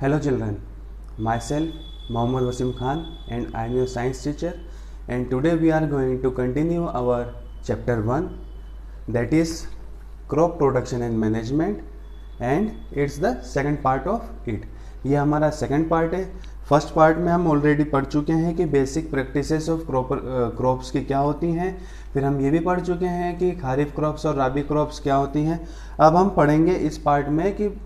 Hello children, myself Mohammad Wasim Khan and I am your science teacher, and today we are going to continue our chapter 1, that is crop production and management, and it's the second part of it. ये हमारा second part है. First part में हम already पढ़ चुके हैं कि basic practices of crops की क्या होती हैं. फिर हम ये भी पढ़ चुके हैं कि खारिफ क्रॉप्स और राबी क्रॉप्स क्या होती हैं. अब हम पढ़ेंगे इस पार्ट में कि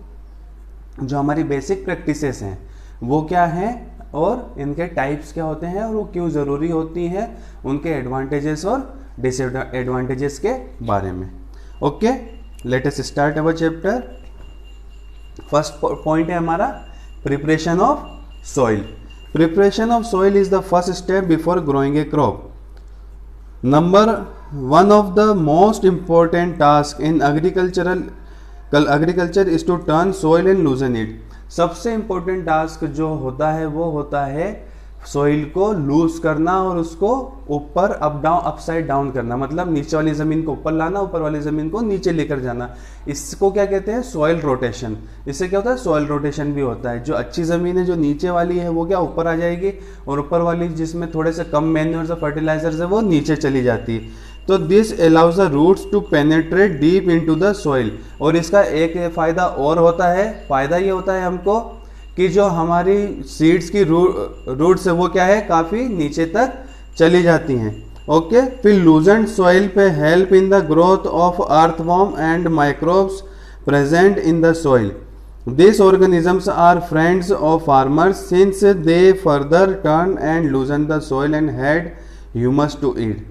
जो हमारी बेसिक प्रैक्टिसेस हैं वो क्या हैं और इनके टाइप्स क्या होते हैं और वो क्यों ज़रूरी होती हैं, उनके एडवांटेजेस और डिसएडवांटेजेस के बारे में. Okay, let us start our chapter. First point है हमारा preparation of soil. Preparation of soil is the first step before growing a crop. Number one of the most important task in agriculture is to turn soil and loosen it. सबसे important task जो होता है वो होता है soil को loose करना और उसको ऊपर अपसाइड डाउन करना, मतलब नीचे वाली ज़मीन को ऊपर लाना, ऊपर वाली ज़मीन को नीचे लेकर जाना. इसको क्या कहते हैं? Soil rotation. इससे क्या होता है? सॉइल रोटेशन भी होता है. जो अच्छी ज़मीन है, जो नीचे वाली है, वो क्या ऊपर आ जाएगी और ऊपर वाली जिसमें थोड़े से कम मैन्योर्स और फर्टिलाइजर्स है वो नीचे चली जाती है. तो this allows the roots to penetrate deep into the soil. और इसका एक फ़ायदा और होता है. फ़ायदा ये होता है हमको कि जो हमारी सीड्स की रूट्स है वो क्या है, काफ़ी नीचे तक चली जाती हैं. ओके, फिर लूजेंड सॉइल पे help in the growth of earthworm and microbes present in the soil. This organisms are friends of farmers since they further turn and loosen the soil and had humus to eat.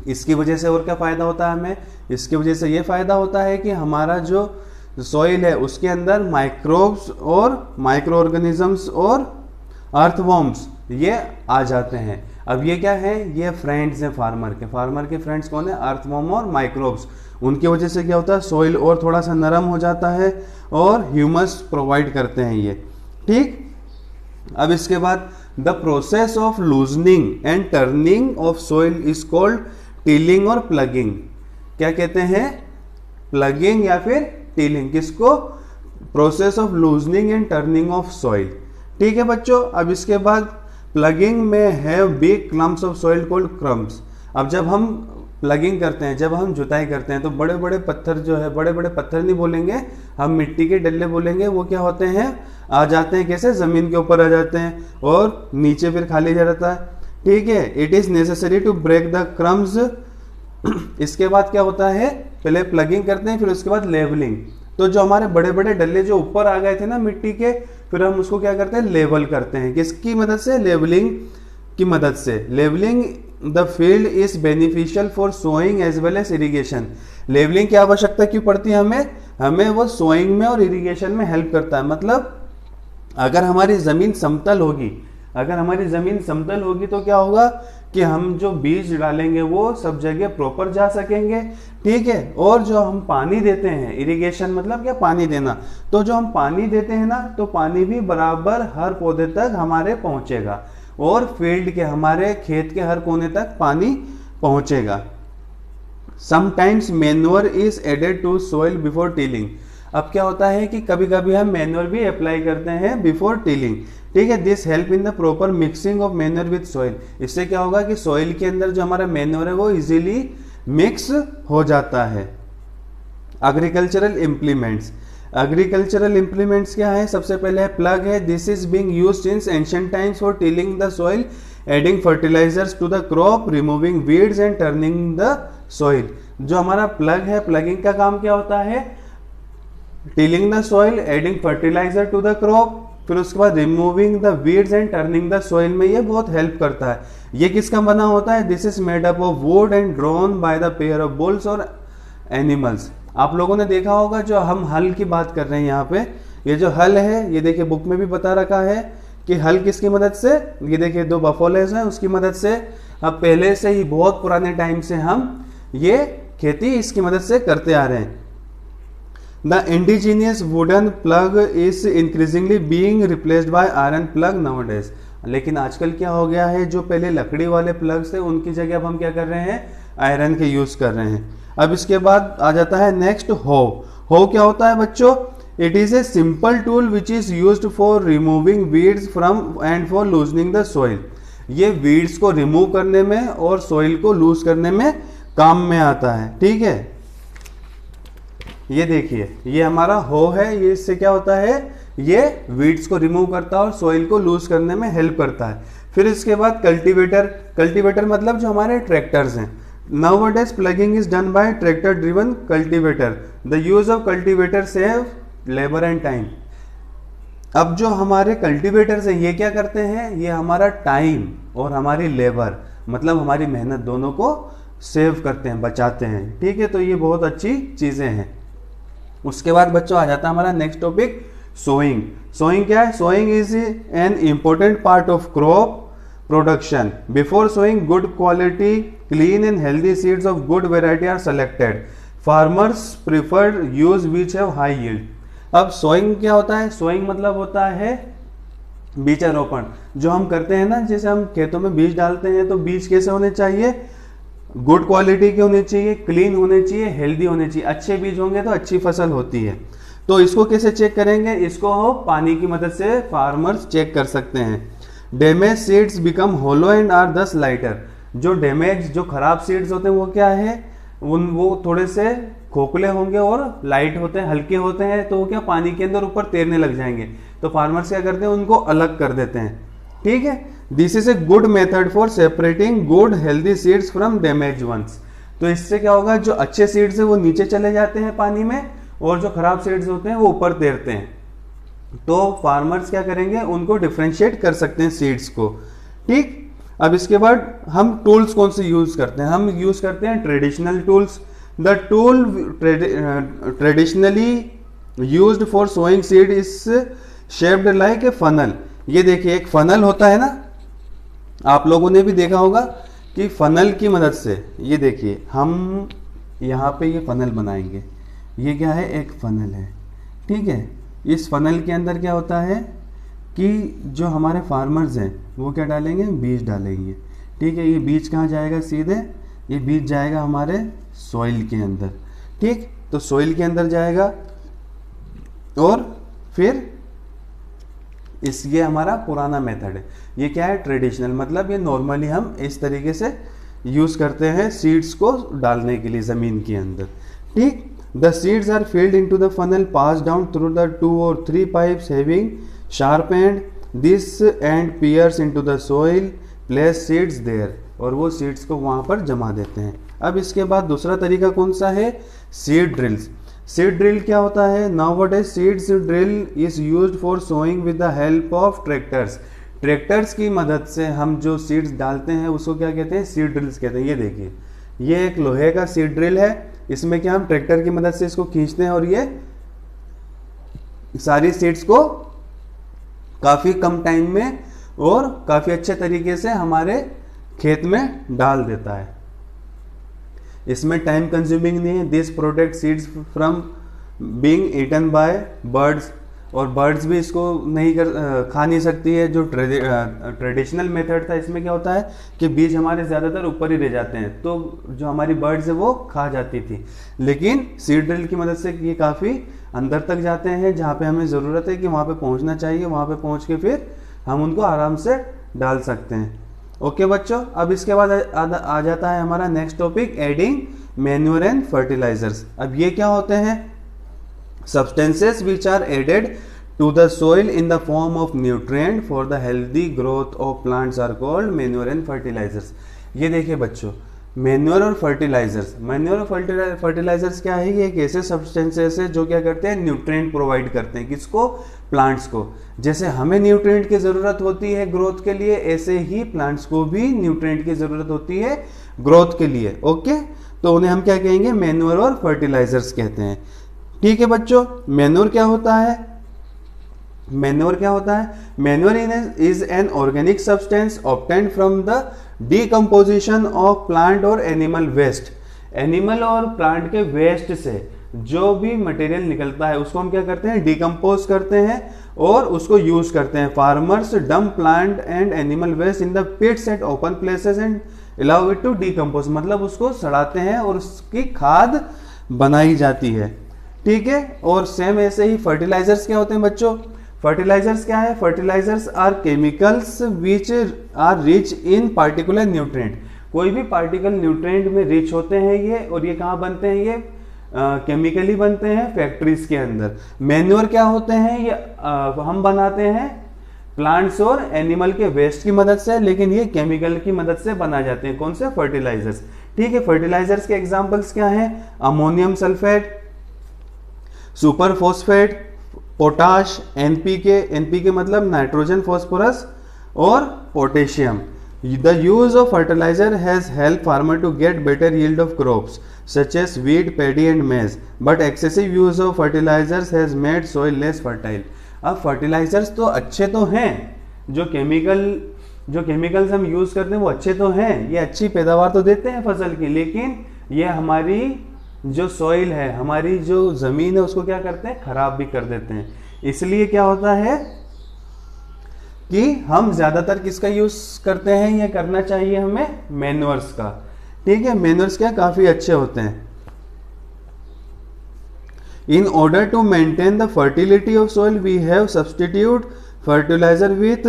इसकी वजह से और क्या फ़ायदा होता है हमें? इसकी वजह से ये फ़ायदा होता है कि हमारा जो सॉइल है उसके अंदर माइक्रोब्स और माइक्रो ऑर्गेनिजम्स और अर्थवॉर्म्स ये आ जाते हैं. अब ये क्या है? ये फ्रेंड्स हैं फार्मर के. फार्मर के फ्रेंड्स कौन है? अर्थवॉर्म और माइक्रोब्स. उनकी वजह से क्या होता है? सॉइल और थोड़ा सा नरम हो जाता है और ह्यूमस प्रोवाइड करते हैं ये. ठीक. अब इसके बाद the process of loosening and turning of soil is called tilling और प्लगिंग. क्या कहते हैं? प्लगिंग या फिर टिलिंग. किसको? Process of loosening and turning of soil. ठीक है बच्चों. अब इसके बाद प्लगिंग में have big clumps of soil called crumbs. अब जब हम प्लगिंग करते हैं, जब हम जुताई करते हैं तो बड़े बड़े पत्थर जो है, बड़े बड़े पत्थर नहीं बोलेंगे हम, मिट्टी के डल्ले बोलेंगे. वो क्या होते हैं? आ जाते हैं. कैसे? ज़मीन के ऊपर आ जाते हैं और नीचे फिर खाली जा रहता है. ठीक है. It is necessary to break the crumbs. इसके बाद क्या होता है? पहले प्लगिंग करते हैं, फिर उसके बाद लेवलिंग. तो जो हमारे बड़े बड़े डल्ले जो ऊपर आ गए थे ना मिट्टी के, फिर हम उसको क्या करते हैं? लेवल करते हैं. किसकी मदद से? लेवलिंग की मदद से. Levelling the field is beneficial for sowing as well as irrigation. Levelling की आवश्यकता क्यों पड़ती है हमें वो सोइंग में और इरीगेशन में हेल्प करता है. मतलब अगर हमारी ज़मीन समतल होगी, तो क्या होगा कि हम जो बीज डालेंगे वो सब जगह प्रॉपर जा सकेंगे. ठीक है. और जो हम पानी देते हैं, इरिगेशन मतलब क्या? पानी देना. तो जो हम पानी देते हैं ना, तो पानी भी बराबर हर पौधे तक हमारे पहुंचेगा और फील्ड के, हमारे खेत के हर कोने तक पानी पहुंचेगा. Sometimes manure is added to soil before tilling. अब क्या होता है कि कभी कभी हम मैन्योर भी अप्लाई करते हैं बिफोर टिलिंग. ठीक है. This help in the proper mixing of manure with soil. इससे क्या होगा कि सॉइल के अंदर जो हमारा मैन्योर है वो इजीली मिक्स हो जाता है. एग्रीकल्चरल इम्प्लीमेंट्स क्या है? सबसे पहले है प्लग है. This is being used since ancient times for tilling the soil, adding fertilizers to the crop, removing weeds and turning the soil. जो हमारा प्लग है, प्लगिंग का काम क्या होता है? Tilling the soil, adding fertilizer to the crop, फिर उसके बाद removing the weeds and turning the soil में ये बहुत हेल्प करता है. ये किसका बना होता है? This is made up of would and drawn by the pair of bulls और एनिमल्स. आप लोगों ने देखा होगा जो हम हल की बात कर रहे हैं यहाँ पे, ये जो हल है ये देखिए बुक में भी बता रखा है कि हल किसकी मदद से? ये देखिए 2 बफोलेस हैं, उसकी मदद से. अब पहले से ही बहुत पुराने टाइम से हम ये खेती इसकी मदद से करते आ रहे हैं. The indigenous wooden plug is increasingly being replaced by iron plug nowadays. लेकिन आजकल क्या हो गया है, जो पहले लकड़ी वाले प्लग्स थे उनकी जगह अब हम क्या कर रहे हैं? आयरन के यूज़ कर रहे हैं. अब इसके बाद आ जाता है नेक्स्ट हो. क्या होता है बच्चों? It is a simple tool which is used for removing weeds from and for loosening the soil. ये वीड्स को रिमूव करने में और सॉइल को लूज करने में काम में आता है। ठीक है, ये देखिए ये हमारा हो है, ये इससे क्या होता है, ये वीड्स को रिमूव करता है और सॉइल को लूज करने में हेल्प करता है। फिर इसके बाद कल्टीवेटर, कल्टीवेटर मतलब जो हमारे ट्रैक्टर्स हैं। Nowadays plugging is done by tractor driven cultivator. The use of cultivator save labor and time. अब जो हमारे कल्टीवेटर्स हैं ये क्या करते हैं, ये हमारा टाइम और हमारी लेबर मतलब हमारी मेहनत दोनों को सेव करते हैं, बचाते हैं। ठीक है, तो ये बहुत अच्छी चीज़ें हैं। उसके बाद बच्चों आ जाता है हमारा नेक्स्ट टॉपिक सोइंग। सोइंग क्या है? Sowing is an important part of crop production. Before sowing, good quality, clean and healthy seeds of good variety are selected. Farmers prefer use which have high yield. अब sowing क्या होता है? sowing मतलब होता है बीजारोपण। जो हम करते हैं ना, जैसे हम खेतों में बीज डालते हैं, तो बीज कैसे होने चाहिए? गुड क्वालिटी के होने चाहिए, क्लीन होने चाहिए, हेल्दी होने चाहिए। अच्छे बीज होंगे तो अच्छी फसल होती है। तो इसको कैसे चेक करेंगे? इसको पानी की मदद से फार्मर्स चेक कर सकते हैं। Damage seeds become hollow and are thus lighter. जो डैमेज, जो खराब सीड्स होते हैं वो क्या है, वो थोड़े से खोखले होंगे और लाइट होते हैं, हल्के होते हैं, तो वो क्या पानी के अंदर ऊपर तैरने लग जाएंगे। तो फार्मर्स क्या करते हैं, उनको अलग कर देते हैं। ठीक है, this is a good method for separating good healthy seeds from damage ones. तो इससे क्या होगा, जो अच्छे सीड्स है वो नीचे चले जाते हैं पानी में और जो खराब सीड्स होते हैं वो ऊपर तैरते हैं। तो फार्मर्स क्या करेंगे, उनको डिफ्रेंशिएट कर सकते हैं सीड्स को। ठीक, अब इसके बाद हम टूल्स कौन से यूज करते हैं? हम यूज करते हैं traditional tools. The tool traditionally used for sowing seed is shaped like a funnel. ये देखिए एक फनल होता है ना, आप लोगों ने भी देखा होगा कि फनल की मदद से, ये देखिए हम यहाँ पे ये फनल बनाएंगे। ये क्या है, एक फनल है। ठीक है, इस फनल के अंदर क्या होता है कि जो हमारे फार्मर्स हैं वो क्या डालेंगे, बीज डालेंगे। ठीक है, ये बीज कहाँ जाएगा, सीधे ये बीज जाएगा हमारे सॉइल के अंदर। ठीक, तो सॉइल के अंदर जाएगा और फिर ये हमारा पुराना मेथड है। ये क्या है, ट्रेडिशनल, मतलब ये नॉर्मली हम इस तरीके से यूज करते हैं सीड्स को डालने के लिए ज़मीन के अंदर। ठीक, the seeds are filled into the funnel, passed down through the 2 or 3 pipes having sharp end. This end pierce into the soil, place seeds there, और वो सीड्स को वहाँ पर जमा देते हैं। अब इसके बाद दूसरा तरीका कौन सा है, सीड ड्रिल्स। सीड ड्रिल क्या होता है? nowadays seeds drill is used for sowing with the help of tractors. Tractors की मदद से हम जो सीड्स डालते हैं उसको क्या कहते हैं, सीड ड्रिल्स कहते हैं। ये देखिए ये एक लोहे का सीड ड्रिल है, इसमें क्या हम ट्रैक्टर की मदद से इसको खींचते हैं और ये सारी सीड्स को काफी कम टाइम में और काफी अच्छे तरीके से हमारे खेत में डाल देता है। इसमें टाइम कंज्यूमिंग नहीं है। This protect seeds from being eaten by birds, और बर्ड्स भी इसको खा नहीं सकती है। जो ट्रेडिशनल मेथड था, इसमें क्या होता है कि बीज हमारे ज़्यादातर ऊपर ही रह जाते हैं, तो जो हमारी बर्ड्स है वो खा जाती थी। लेकिन सीड ड्रिल की मदद से ये काफ़ी अंदर तक जाते हैं, जहाँ पे हमें ज़रूरत है कि वहाँ पे पहुँचना चाहिए, वहाँ पे पहुँच के फिर हम उनको आराम से डाल सकते हैं। ओके बच्चों, अब इसके बाद आ जाता है हमारा next topic, adding manure and fertilizers. अब ये क्या होते हैं, substances which are added to the soil in the form of nutrient for the healthy growth of plants are called manure and fertilizers. ये देखिए बच्चों, मैन्योर और फर्टिलाइजर्स, मैन्योर और फर्टिलाइजर्स क्या है, ये एक ऐसे सब्सटेंसेस है जो क्या करते हैं, न्यूट्रिएंट प्रोवाइड करते हैं। किसको, प्लांट्स को। जैसे हमें न्यूट्रिएंट की ज़रूरत होती है ग्रोथ के लिए, ऐसे ही प्लांट्स को भी न्यूट्रिएंट की ज़रूरत होती है ग्रोथ के लिए। ओके, तो उन्हें हम क्या कहेंगे, मैन्योर और फर्टिलाइजर्स कहते हैं। ठीक है बच्चों, मैन्योर क्या होता है, मैन्योर क्या होता है, manure is an organic substance obtained from the decomposition of plant और एनिमल वेस्ट। एनिमल और प्लांट के वेस्ट से जो भी मटेरियल निकलता है उसको हम क्या करते हैं, डिकम्पोज करते हैं और उसको यूज करते हैं। Farmers dump plant and animal waste in the pits at open places and allow it to decompose, मतलब उसको सड़ाते हैं और उसकी खाद बनाई जाती है। ठीक है। और सेम ऐसे ही फर्टिलाइजर्स क्या होते हैं बच्चों? फर्टिलाइजर्स क्या है? Fertilizers are chemicals which are rich in particular nutrient. कोई भी पार्टिकल न्यूट्रिएंट में रिच होते हैं ये, और ये कहाँ बनते हैं? ये केमिकली बनते हैं फैक्ट्रीज के अंदर। मैन्योर क्या होते हैं? ये हम बनाते हैं प्लांट्स और एनिमल के वेस्ट की मदद से, लेकिन ये केमिकल की मदद से बना जाते हैं। कौन से? फर्टिलाइजर्स। ठीक है। फर्टिलाइजर्स के एग्जांपल्स क्या हैं? Ammonium sulphate, super phosphate, potash, NPK, NPK मतलब नाइट्रोजन फॉस्फोरस, और potassium. The use of fertilizer has helped farmer to get better yield of crops such as wheat, paddy and maize, but excessive use of fertilizers has made soil less fertile. अब fertilisers तो अच्छे तो हैं, जो chemicals हम use करते हैं वो अच्छे तो हैं, ये अच्छी पैदावार तो देते हैं फसल की, लेकिन ये हमारी जो सॉइल है, हमारी जो जमीन है, उसको क्या करते हैं? खराब भी कर देते हैं। इसलिए क्या होता है कि हम ज्यादातर किसका यूज करते हैं? ये करना चाहिए हमें मैन्योर्स का। ठीक है। मैन्योर्स क्या काफी अच्छे होते हैं। In order to maintain the fertility of soil we have substitute fertiliser with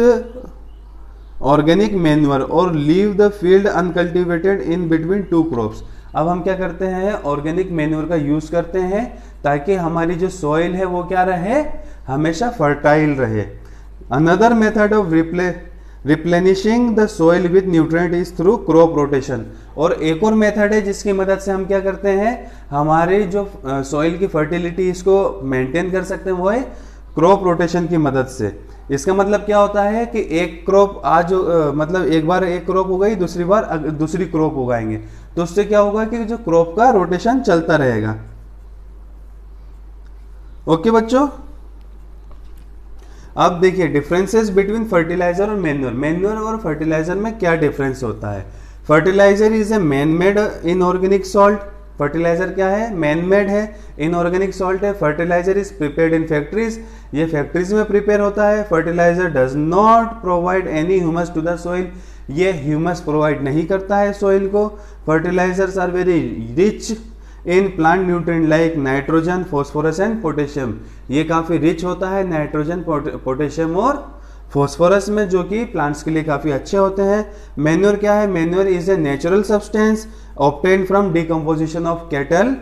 organic manure और leave the field uncultivated in between two crops. अब हम क्या करते हैं? ऑर्गेनिक मैन्योर का यूज करते हैं ताकि हमारी जो सॉइल है वो क्या रहे? हमेशा फर्टाइल रहे। Another method of replenishing the soil with nutrient is through crop rotation। और एक और मेथड है जिसकी मदद से हम क्या करते हैं? हमारे जो सॉइल की फर्टिलिटी इसको मेंटेन कर सकते हैं, वो है क्रॉप रोटेशन की मदद से। इसका मतलब क्या होता है कि एक क्रॉप आज मतलब एक बार एक क्रॉप उगाई, दूसरी बार दूसरी क्रॉप उगाएंगे, तो उससे क्या होगा कि जो क्रॉप का रोटेशन चलता रहेगा। ओके बच्चों, अब देखिए डिफरेंसेस बिटवीन फर्टिलाइजर और मैन्योर। मैन्योर और फर्टिलाइजर में क्या डिफरेंस होता है? Fertilizer is a man made inorganic salt. Fertilizer क्या है? मैन मेड है, इनऑर्गेनिक सॉल्ट है। Fertilizer is prepared in factories, ये फैक्ट्रीज में प्रिपेयर होता है। Fertilizer does not provide any humus to the soil, ये ह्यूमस प्रोवाइड नहीं करता है सॉइल को। Fertilizers are very rich in plant nutrient like nitrogen, phosphorus and potassium. ये काफी रिच होता है नाइट्रोजन, पोटेशियम और फॉस्फोरस में, जो कि प्लांट्स के लिए काफी अच्छे होते हैं। मैन्योर क्या है? Manure is a natural substance obtained from decomposition of cattle,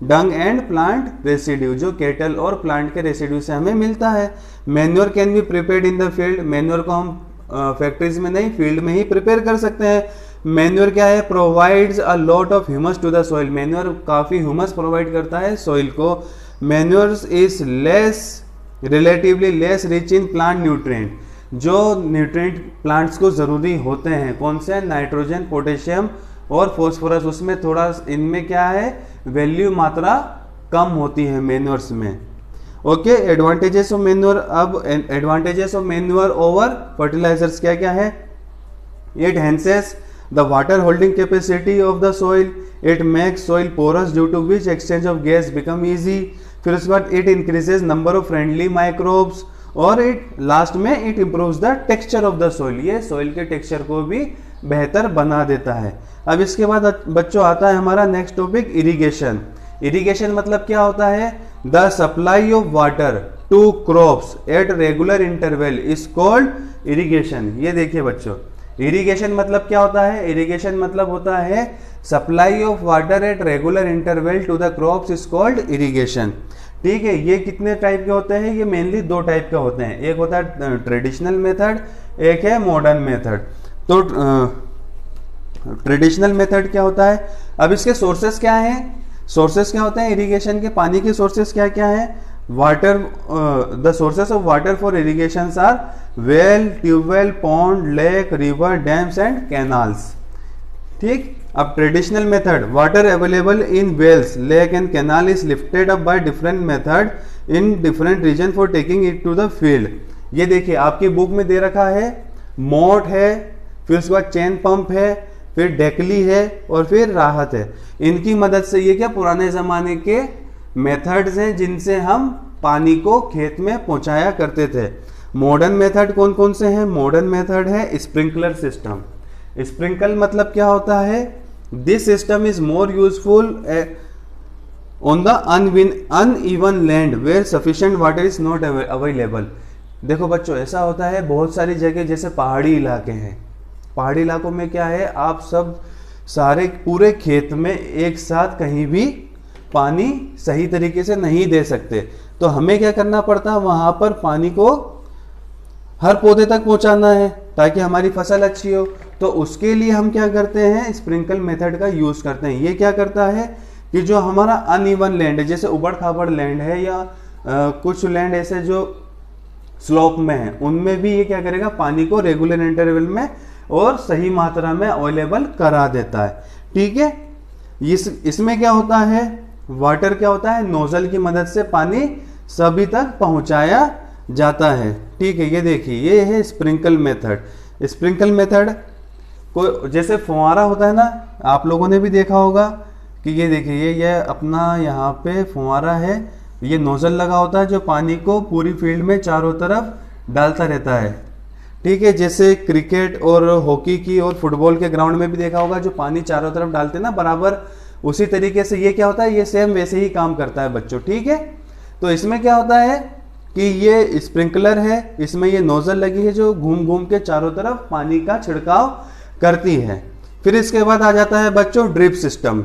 Dang and plant residue, जो कैटल और प्लांट के रेसिड्यू से हमें मिलता है। Manure can be prepared in the field. Manure को हम फैक्ट्रीज में नहीं, फील्ड में ही प्रिपेयर कर सकते हैं। मैन्योर क्या है? Provides a lot of humus to the soil. Manure काफी ह्यूमस प्रोवाइड करता है सॉइल को। Manures is less, relatively less rich in plant nutrient, जो न्यूट्रिएंट प्लांट्स को जरूरी होते हैं। कौन से? नाइट्रोजन, पोटेशियम और फॉस्फोरस। उसमें थोड़ा इनमें क्या है? वैल्यू, मात्रा कम होती है मैन्योर्स में। Okay, advantages of manure. अब advantages of manure over fertilisers क्या क्या है? It enhances the water holding capacity of the soil, it makes soil porous due to which exchange of gas become easy। फिर उसके बाद it increases number of friendly microbes, और it last में it improves the texture of the soil, ये soil के texture को भी बेहतर बना देता है। अब इसके बाद बच्चों आता है हमारा नेक्स्ट टॉपिक, इरिगेशन। इरिगेशन मतलब क्या होता है? The supply of water to crops at regular interval is called irrigation. ये देखिए बच्चों, इरिगेशन मतलब क्या होता है? इरिगेशन मतलब होता है supply of water at regular interval to the crops is called irrigation. ठीक है। ये कितने टाइप के होते हैं? ये मेनली दो टाइप के होते हैं। एक होता है ट्रेडिशनल मेथड, एक है मॉडर्न मेथड। तो ट्रेडिशनल मेथड क्या होता है? अब इसके सोर्सेस क्या हैं? सोर्सेस क्या होते हैं इरिगेशन के? पानी के सोर्सेस क्या क्या है? Water, the sources of water for irrigation are well, tubewell, pond, lake, river, dams and canals. ठीक। अब traditional method, water available in wells, lake and canal is lifted up by different method in different region for taking it to the field. ये देखिए आपकी book में दे रखा है, मोट है, फिर उसके बाद चेन पंप है, फिर डेकली है और फिर राहत है। इनकी मदद से, ये क्या पुराने जमाने के मेथड्स हैं जिनसे हम पानी को खेत में पहुंचाया करते थे। मॉडर्न मेथड कौन कौन से हैं? मॉडर्न मेथड है स्प्रिंकलर सिस्टम। स्प्रिंकल मतलब क्या होता है? This system is more useful on the uneven land where sufficient water is not available. देखो बच्चों, ऐसा होता है बहुत सारी जगह, जैसे पहाड़ी इलाके हैं, पहाड़ी इलाकों में क्या है, आप सब सारे पूरे खेत में एक साथ कहीं भी पानी सही तरीके से नहीं दे सकते, तो हमें क्या करना पड़ता है, वहां पर पानी को हर पौधे तक पहुंचाना है ताकि हमारी फसल अच्छी हो। तो उसके लिए हम क्या करते हैं, स्प्रिंकल मेथड का यूज करते हैं। ये क्या करता है कि जो हमारा अनइवन लैंड है, जैसे उबड़ खाबड़ लैंड है या कुछ लैंड ऐसे जो स्लोप में है, उनमें भी ये क्या करेगा, पानी को रेगुलर इंटरवल में और सही मात्रा में अवेलेबल करा देता है। ठीक है, इसमें क्या होता है, वाटर क्या होता है, नोजल की मदद से पानी सभी तक पहुंचाया जाता है। ठीक है, ये देखिए, ये है स्प्रिंकल मेथड। स्प्रिंकल मेथड को जैसे फुहारा होता है ना, आप लोगों ने भी देखा होगा कि ये देखिए, ये अपना यहाँ पे फुहारा है, ये नोजल लगा होता है जो पानी को पूरी फील्ड में चारों तरफ डालता रहता है। ठीक है, जैसे क्रिकेट और हॉकी की और फुटबॉल के ग्राउंड में भी देखा होगा, जो पानी चारों तरफ डालते हैं ना बराबर, उसी तरीके से ये क्या होता है, ये सेम वैसे ही काम करता है बच्चों। ठीक है, तो इसमें क्या होता है कि ये स्प्रिंकलर है, इसमें ये नोजल लगी है जो घूम घूम के चारों तरफ पानी का छिड़काव करती है। फिर इसके बाद आ जाता है बच्चों ड्रिप सिस्टम।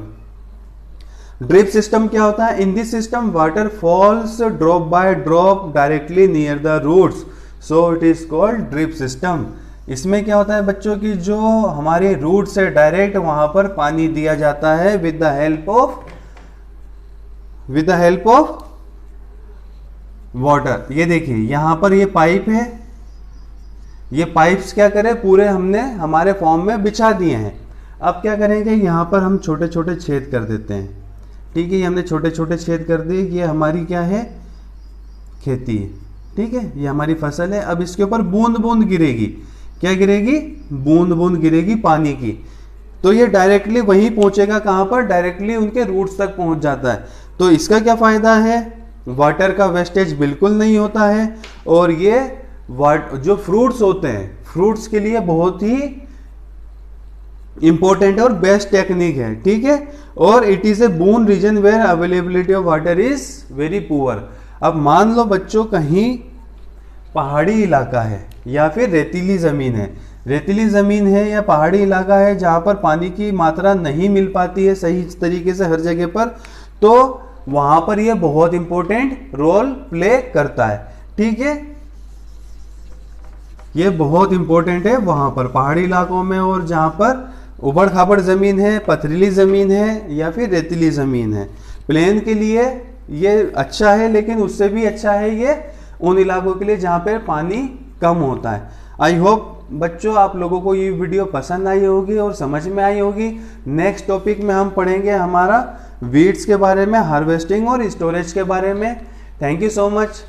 ड्रिप सिस्टम क्या होता है, in this system water falls drop by drop directly near the roots, so it is called drip system. इसमें क्या होता है बच्चों की, जो हमारे रूट से डायरेक्ट वहां पर पानी दिया जाता है with the help of water. ये देखिए, यहां पर ये पाइप है, ये पाइप्स क्या करें, पूरे हमने हमारे फॉर्म में बिछा दिए हैं। अब क्या करेंगे, यहां पर हम छोटे छोटे छेद कर देते हैं। ठीक है, ये हमने छोटे छोटे छेद कर दिए, ये हमारी क्या है, खेती है। ठीक है, ये हमारी फसल है। अब इसके ऊपर बूंद बूंद गिरेगी, क्या गिरेगी, बूंद बूंद गिरेगी पानी की, तो ये डायरेक्टली वहीं पहुंचेगा, कहां पर, डायरेक्टली उनके रूट्स तक पहुंच जाता है। तो इसका क्या फायदा है, वाटर का वेस्टेज बिल्कुल नहीं होता है, और ये जो फ्रूट्स होते हैं, फ्रूट्स के लिए बहुत ही इंपॉर्टेंट और बेस्ट टेक्निक है। ठीक है, और it is a boon region where availability of water is very poor. अब मान लो बच्चों कहीं पहाड़ी इलाका है या फिर रेतीली जमीन है, रेतीली जमीन है या पहाड़ी इलाका है जहां पर पानी की मात्रा नहीं मिल पाती है सही तरीके से हर जगह पर, तो वहां पर यह बहुत इंपॉर्टेंट रोल प्ले करता है। ठीक है, ये बहुत इंपॉर्टेंट है वहां पर पहाड़ी इलाकों में, और जहां पर उबड़ खाबड़ जमीन है, पथरीली जमीन है या फिर रेतीली जमीन है। प्लेन के लिए ये अच्छा है, लेकिन उससे भी अच्छा है ये उन इलाकों के लिए जहां पर पानी कम होता है। आई होप बच्चों आप लोगों को ये वीडियो पसंद आई होगी और समझ में आई होगी। नेक्स्ट टॉपिक में हम पढ़ेंगे हमारा वीड्स के बारे में, हार्वेस्टिंग और स्टोरेज के बारे में। Thank you so much.